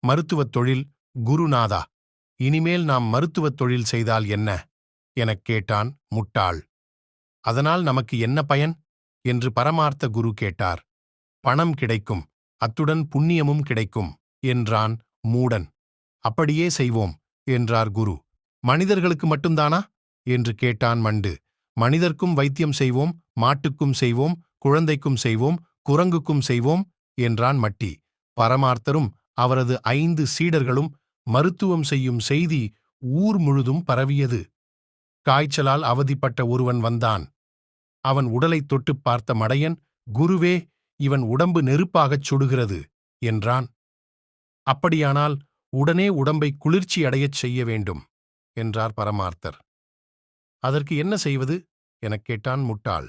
மருத்துவத் தொழில். குருநாதா, இனிமேல் நாம் மருத்துவத் தொழில் செய்தால் என்ன எனக் கேட்டான் முட்டாள். அதனால் நமக்கு என்ன பயன் என்று பரமார்த்த குரு கேட்டார். பணம் கிடைக்கும், அத்துடன் புண்ணியமும் கிடைக்கும் என்றான் மூடன். அப்படியே செய்வோம் என்றார் குரு. மனிதர்களுக்கு மட்டும்தானா என்று கேட்டான் மண்டு. மனிதர்க்கும் வைத்தியம் செய்வோம், மாட்டுக்கும் செய்வோம், குழந்தைக்கும் செய்வோம், குரங்குக்கும் செய்வோம் என்றான் மட்டி. பரமார்த்தரும் அவரது 5 சீடர்களும் மருத்துவம் செய்யும் செய்தி ஊர் முழுதும் பரவியது. காய்ச்சலால் அவதிப்பட்ட ஒருவன் வந்தான். அவன் உடலைத் தொட்டுப் பார்த்த மடையன், குருவே, இவன் உடம்பு நெருப்பாகச் சுடுகிறது என்றான். அப்படியானால் உடனே உடம்பை குளிர்ச்சி அடையச் செய்ய வேண்டும் என்றார் பரமார்த்தர். அதற்கு என்ன செய்வது எனக் கேட்டான் முட்டாள்.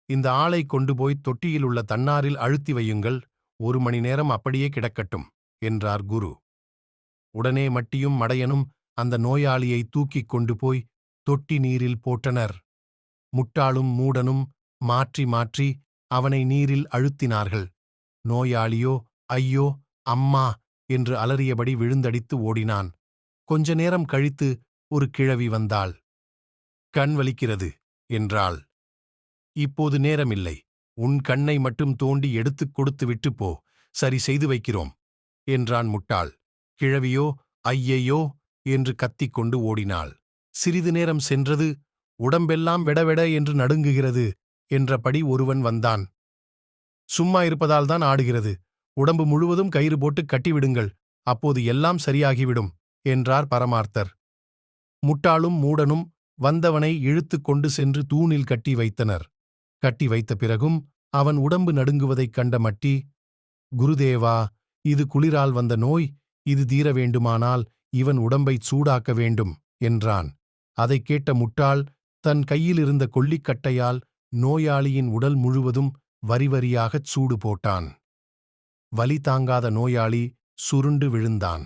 இந்த ஆளை கொண்டு போய் தொட்டியில் உள்ள தண்ணாரில் அழுத்தி வையுங்கள், 1 மணி நேரம் அப்படியே கிடக்கட்டும் என்றார் குரு. உடனே மட்டியும் மடையனும் அந்த நோயாளியை தூக்கிக் கொண்டு போய் தொட்டி நீரில் போட்டனர். முட்டாளும் மூடனும் மாற்றி மாற்றி அவனை நீரில் அழுத்தினார்கள். நோயாளியோ ஐயோ, அம்மா என்று அலறியபடி விழுந்தடித்து ஓடினான். கொஞ்ச நேரம் கழித்து ஒரு கிழவி வந்தாள். கண் வலிக்கிறது என்றாள். இப்போது நேரமில்லை, உன் கண்ணை மட்டும் தோண்டி எடுத்துக் கொடுத்து விட்டு போ, சரி செய்து வைக்கிறோம் என்றான் முட்டாள். கிழவியோ ஐயையோ என்று கத்திக்கொண்டு ஓடினாள். சிறிது நேரம் சென்றது. உடம்பெல்லாம் வெடவெட என்று நடுங்குகிறது என்றபடி ஒருவன் வந்தான். சும்மா இருப்பதால்தான் ஆடுகிறது, உடம்பு முழுவதும் கயிறு போட்டு கட்டிவிடுங்கள், அப்போது எல்லாம் சரியாகிவிடும் என்றார் பரமார்த்தர். முட்டாளும் மூடனும் வந்தவனை இழுத்து கொண்டு சென்று தூணில் கட்டி வைத்தனர். கட்டி வைத்த பிறகும் அவன் உடம்பு நடுங்குவதைக் கண்ட மட்டி, குருதேவா, இது குளிரால் வந்த நோய், இது தீர வேண்டுமானால் இவன் உடம்பைச் சூடாக்க வேண்டும் என்றான். அதைக் கேட்ட முட்டாள் தன் கையிலிருந்த கொள்ளிக்கட்டையால் நோயாளியின் உடல் முழுவதும் வரிவரியாகச் சூடு போட்டான். வலி தாங்காத நோயாளி சுருண்டு விழுந்தான்.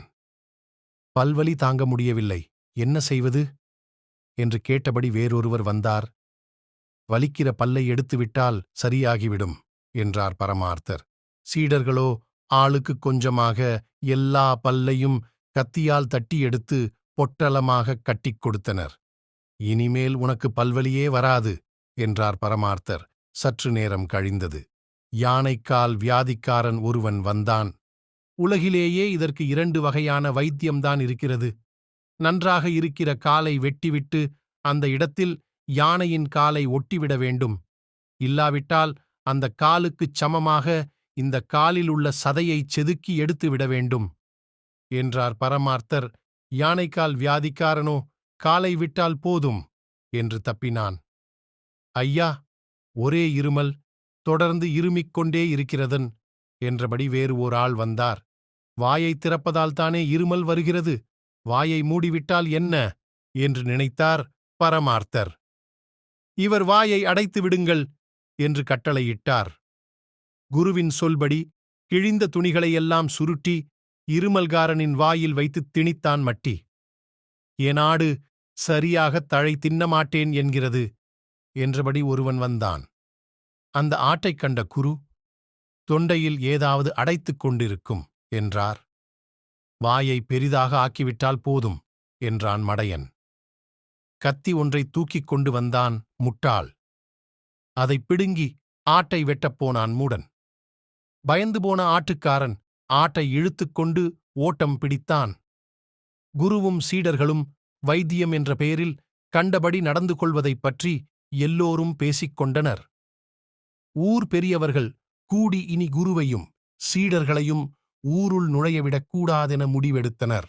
பல்வலி தாங்க முடியவில்லை, என்ன செய்வது என்று கேட்டபடி வேறொருவர் வந்தார். வலிக்கிற பல்லை எடுத்துவிட்டால் சரியாகிவிடும் என்றார் பரமார்த்தர். சீடர்களோ ஆளுக்கு கொஞ்சமாக எல்லா பல்லையும் கத்தியால் தட்டி எடுத்து பொட்டலமாக கட்டிக் கொடுத்தனர். இனிமேல் உனக்கு பல்வலியே வராது என்றார் பரமார்த்தர். சற்று நேரம் கழிந்தது. யானைக்கால் வியாதிக்காரன் ஒருவன் வந்தான். உலகிலேயே இதற்கு 2 வகையான வைத்தியம்தான் இருக்கிறது. நன்றாக இருக்கிற காலை வெட்டிவிட்டு அந்த இடத்தில் யானையின் காலை ஒட்டிவிட வேண்டும். இல்லாவிட்டால் அந்த காலுக்குச் சமமாக இந்த காலில் உள்ள சதையைச் செதுக்கி எடுத்துவிட வேண்டும் என்றார் பரமார்த்தர். யானைக்கால் வியாதிக்காரனோ காலை விட்டால் போதும் என்று தப்பினான். ஐயா, ஒரே இருமல், தொடர்ந்து இருமிக் கொண்டே இருக்கிறதன் என்றபடி வேறு ஓர் ஆள் வந்தார். வாயை திறப்பதால்தானே இருமல் வருகிறது, வாயை மூடிவிட்டால் என்ன என்று நினைத்தார் பரமார்த்தர். இவர் வாயை அடைத்து விடுங்கள் என்று கட்டளையிட்டார். குருவின் சொல்படி கிழிந்த துணிகளையெல்லாம் சுருட்டி இருமல்காரனின் வாயில் வைத்துத் திணித்தான் மட்டி. என் ஆடு சரியாகத் தழை தின்னமாட்டேன் என்கிறது என்றபடி ஒருவன் வந்தான். அந்த ஆட்டைக் கண்ட குரு, தொண்டையில் ஏதாவது அடைத்துக் கொண்டிருக்கும் என்றார். வாயை பெரிதாக ஆக்கிவிட்டால் போதும் என்றான் மடையன். கத்தி ஒன்றை தூக்கிக் கொண்டு வந்தான் முட்டாள். அதைப் பிடுங்கி ஆட்டை வெட்டப் போனான் மூடன். பயந்து போன ஆட்டுக்காரன் ஆட்டை இழுத்துக்கொண்டு ஓட்டம் பிடித்தான். குருவும் சீடர்களும் வைத்தியம் என்ற பெயரில் கண்டபடி நடந்து கொள்வதைப் பற்றி எல்லோரும் பேசிக் கொண்டனர். ஊர் பெரியவர்கள் கூடி இனி குருவையும் சீடர்களையும் ஊருள் நுழையவிடக் கூடாதென முடிவெடுத்தனர்.